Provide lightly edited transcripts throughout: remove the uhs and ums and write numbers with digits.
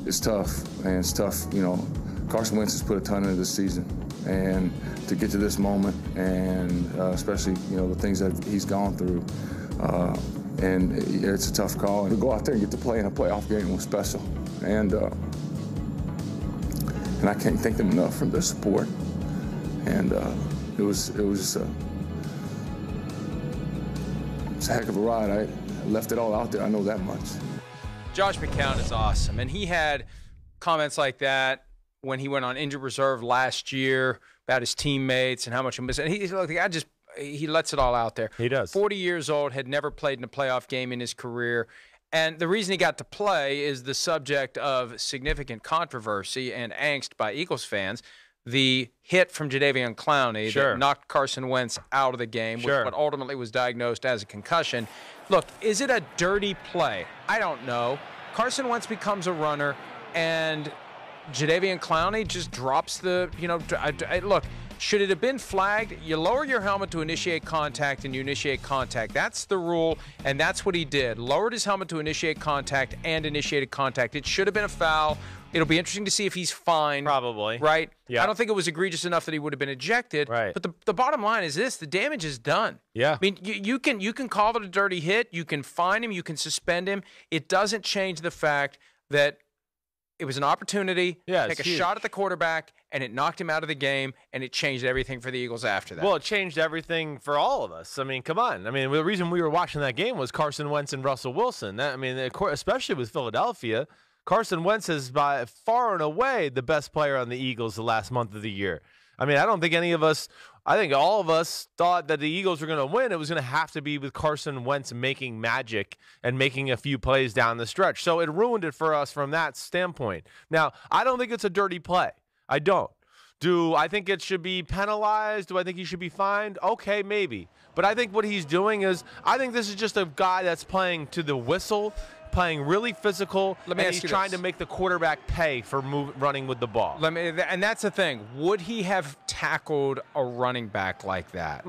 it's tough, and it's tough. You know, Carson Wentz has put a ton into this season, and to get to this moment, and especially, you know, the things that he's gone through, and it's a tough call. And to go out there and get to play in a playoff game was special, and I can't thank them enough for their support. And it was it's a heck of a ride. I left it all out there. I know that much. Josh McCown is awesome, and he had comments like that when he went on injured reserve last year about his teammates and how much he missed. And he lets it all out there. He does. 40 years old, had never played in a playoff game in his career. And the reason he got to play is the subject of significant controversy and angst by Eagles fans. The hit from Jadeveon Clowney that knocked Carson Wentz out of the game, which what ultimately was diagnosed as a concussion. Look, is it a dirty play? I don't know. Carson Wentz becomes a runner, and Jadeveon Clowney just drops the, look, should it have been flagged? You lower your helmet to initiate contact, and you initiate contact. That's the rule, and that's what he did. Lowered his helmet to initiate contact and initiated contact. It should have been a foul. It'll be interesting to see if he's fined. Probably. Right? Yeah. I don't think it was egregious enough that he would have been ejected. Right. But the bottom line is this. The damage is done. Yeah. I mean, you can call it a dirty hit. You can fine him. You can suspend him. It doesn't change the fact that it was an opportunity to take a shot at the quarterback, and it knocked him out of the game, and it changed everything for the Eagles after that. Well, it changed everything for all of us. I mean, come on. I mean, the reason we were watching that game was Carson Wentz and Russell Wilson. Especially with Philadelphia, Carson Wentz is by far and away the best player on the Eagles the last month of the year. I mean, I don't think any of us – I think all of us thought that the Eagles were going to win. It was going to have to be with Carson Wentz making magic and making a few plays down the stretch. So it ruined it for us from that standpoint. Now, I don't think it's a dirty play. I don't. Do I think it should be penalized? Do I think he should be fined? Okay, maybe. But I think what he's doing is I think this is just a guy that's playing to the whistle, playing really physical, and he's trying to make the quarterback pay for running with the ball. And that's the thing. Would he have tackled a running back like that?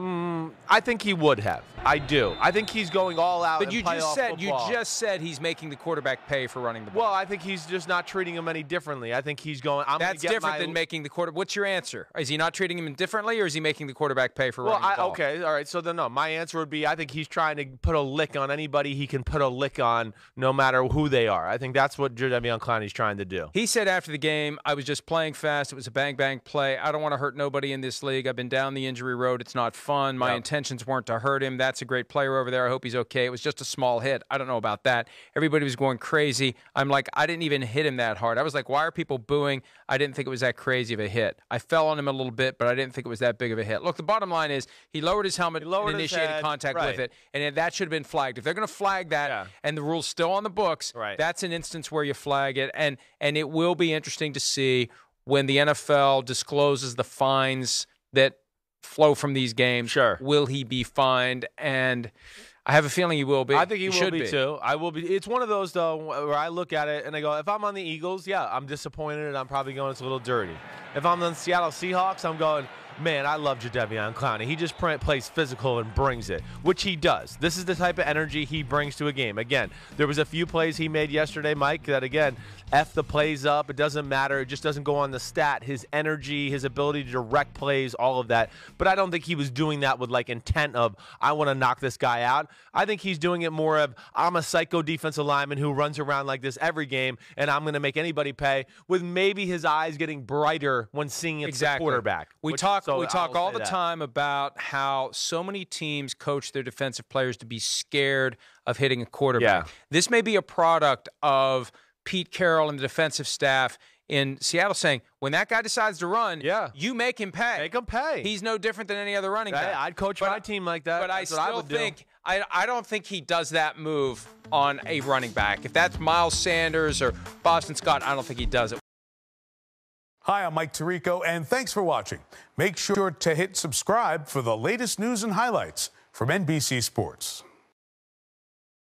I think he would have. I do. I think he's going all out. But you just said he's making the quarterback pay for running the ball. Well, I think he's just not treating him any differently. I think he's going. That's different than making the quarterback. What's your answer? Is he not treating him differently, or is he making the quarterback pay for running the ball? Okay, all right. So then, no. My answer would be I think he's trying to put a lick on anybody he can put a lick on, no matter who they are. I think that's what Jadeveon Clowney's trying to do. He said after the game, I was just playing fast. It was a bang-bang play. I don't want to hurt nobody in this league. I've been down the injury road. It's not fun. My intentions weren't to hurt him. That's a great player over there. I hope he's okay. It was just a small hit. I don't know about that. Everybody was going crazy. I'm like, I didn't even hit him that hard. I was like, why are people booing? I didn't think it was that crazy of a hit. I fell on him a little bit, but I didn't think it was that big of a hit. Look, the bottom line is he lowered his helmet and initiated contact with it, and that should have been flagged. If they're going to flag that and the rule's still on the books, that's an instance where you flag it, and it will be interesting to see when the NFL discloses the fines that flow from these games. Will he be fined? And I have a feeling he will be. I think he will be too. I will be. It's one of those, though, where I look at it and I go, if I'm on the Eagles, yeah, I'm disappointed and I'm probably going, it's a little dirty. If I'm on the Seattle Seahawks, I'm going, man, I love Jadeveon Clowney. He just plays physical and brings it, which he does. This is the type of energy he brings to a game. Again, there was a few plays he made yesterday, Mike, that, again, F the plays up. It doesn't matter. It just doesn't go on the stat. His energy, his ability to direct plays, all of that. But I don't think he was doing that with, like, intent of, I want to knock this guy out. I think he's doing it more of, I'm a psycho defensive lineman who runs around like this every game, and I'm going to make anybody pay, with maybe his eyes getting brighter when seeing it's the quarterback. We talk all the time about how so many teams coach their defensive players to be scared of hitting a quarterback. This may be a product of Pete Carroll and the defensive staff in Seattle saying, when that guy decides to run, you make him pay. Make him pay. He's no different than any other running back. I'd coach my team like that. But I still think I don't think he does that move on a running back. If that's Miles Sanders or Boston Scott, I don't think he does it. Hi, I'm Mike Tirico, and thanks for watching. Make sure to hit subscribe for the latest news and highlights from NBC Sports.